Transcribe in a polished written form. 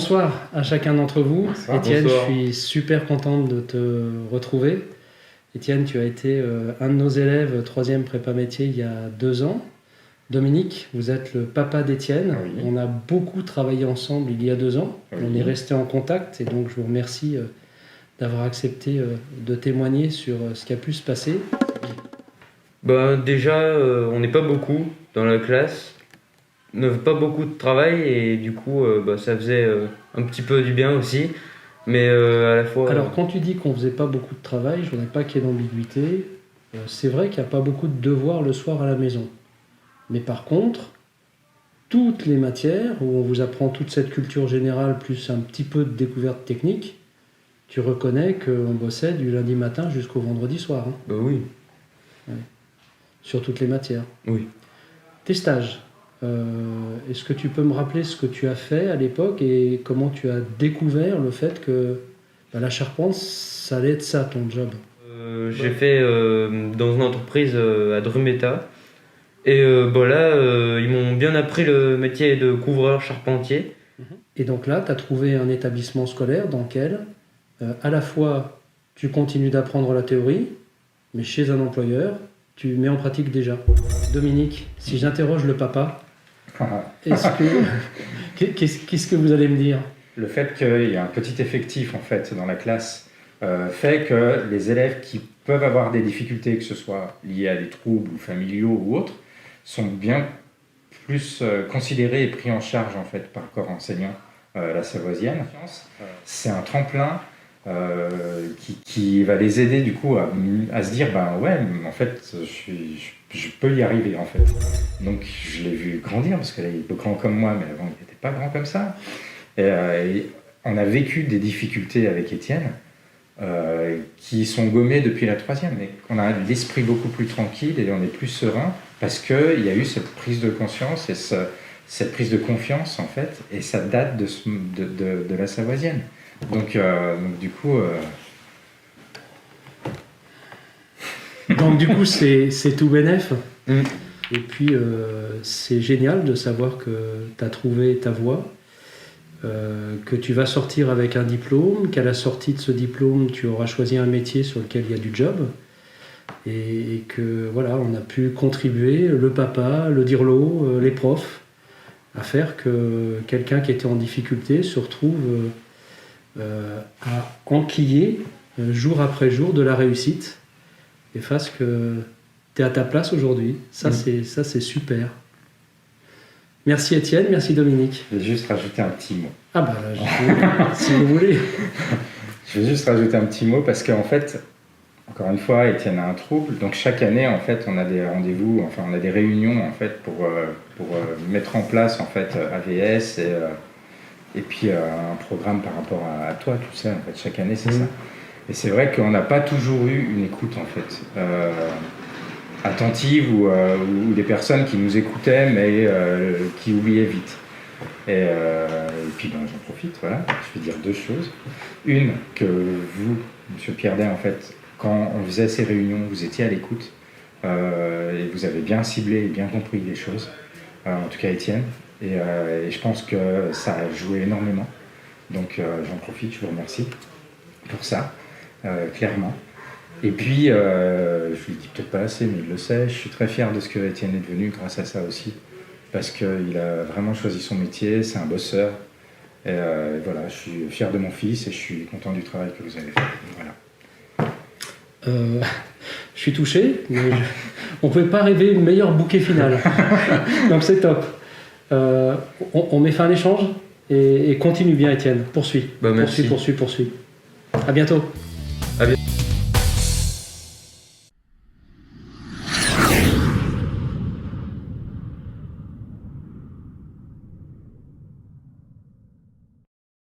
Bonsoir à chacun d'entre vous. Bonsoir. Étienne, Bonsoir. je suis super contente de te retrouver. Étienne, tu as été un de nos élèves 3e prépa métier il y a 2 ans. Dominique, vous êtes le papa d'Étienne. Oui. On a beaucoup travaillé ensemble il y a 2 ans. Oui. On est resté en contact et donc je vous remercie d'avoir accepté de témoigner sur ce qui a pu se passer. Déjà, on n'est pas beaucoup dans la classe. On n'avait pas beaucoup de travail et du coup, ça faisait un petit peu du bien aussi. Mais à la fois... Alors, quand tu dis qu'on faisait pas beaucoup de travail, je voudrais pas qu'il y ait d'ambiguïté. C'est vrai qu'il n'y a pas beaucoup de devoirs le soir à la maison. Mais par contre, toutes les matières où on vous apprend toute cette culture générale plus un petit peu de découverte technique, tu reconnais qu'on bossait du lundi matin jusqu'au vendredi soir. Hein, oui. sur toutes les matières. Oui. Tes stages, est-ce que tu peux me rappeler ce que tu as fait à l'époque et comment tu as découvert le fait que la charpente, ça allait être ça ton job? J'ai fait dans une entreprise à Drumeta. Et là, ils m'ont bien appris le métier de couvreur charpentier. Et donc là, tu as trouvé un établissement scolaire dans lequel, à la fois, tu continues d'apprendre la théorie, mais chez un employeur, tu mets en pratique déjà. Dominique, si j'interroge le papa, qu'est-ce que vous allez me dire? Le fait qu'il y ait un petit effectif en fait dans la classe fait que les élèves qui peuvent avoir des difficultés, que ce soit liées à des troubles familiaux ou autres, sont bien plus considérés et pris en charge en fait par le corps enseignant la Savoisienne. C'est un tremplin qui va les aider du coup à se dire en fait je peux y arriver en fait. Donc je l'ai vu grandir parce qu'il est grand comme moi mais avant il n'était pas grand comme ça. Et on a vécu des difficultés avec Étienne qui sont gommées depuis la 3e, mais qu'on a l'esprit beaucoup plus tranquille et on est plus serein parce qu'il y a eu cette prise de conscience et cette prise de confiance en fait, et ça date de la Savoisienne. Donc du coup... Donc du coup, c'est tout bénef. Mm. Et puis, c'est génial de savoir que tu as trouvé ta voie, que tu vas sortir avec un diplôme, qu'à la sortie de ce diplôme, tu auras choisi un métier sur lequel il y a du job, et que voilà, on a pu contribuer, le papa, le dirlo, les profs, à faire que quelqu'un qui était en difficulté se retrouve à enquiller jour après jour de la réussite et fasse que tu es à ta place aujourd'hui. Ça, c'est super. Merci Étienne, merci Dominique. Je vais juste rajouter un petit mot. Ah si vous voulez. Je vais juste rajouter un petit mot parce qu'en fait, encore une fois, Étienne a un trouble. Donc chaque année, en fait, on a des rendez-vous, enfin on a des réunions en fait pour mettre en place en fait AVS et puis un programme par rapport à toi, tout ça. En fait, chaque année, c'est ça. Et c'est vrai qu'on n'a pas toujours eu une écoute en fait attentive ou des personnes qui nous écoutaient mais qui oubliaient vite. Et puis j'en profite, voilà, je vais dire 2 choses. Une, que vous, Monsieur Pierdet, en fait, quand on faisait ces réunions, vous étiez à l'écoute et vous avez bien ciblé et bien compris les choses, en tout cas Étienne, et je pense que ça a joué énormément. Donc j'en profite, je vous remercie pour ça, clairement. Et puis, je lui dis peut-être pas assez, mais il le sait, je suis très fier de ce que Étienne est devenu grâce à ça aussi, parce qu'il a vraiment choisi son métier, c'est un bosseur, et voilà, je suis fier de mon fils et je suis content du travail que vous avez fait. Voilà. Je suis touché, mais on ne pouvait pas rêver une meilleure bouquet finale. Donc c'est top. On met fin à l'échange et continue bien Étienne, poursuis. Merci. Poursuis. À bientôt. À bientôt.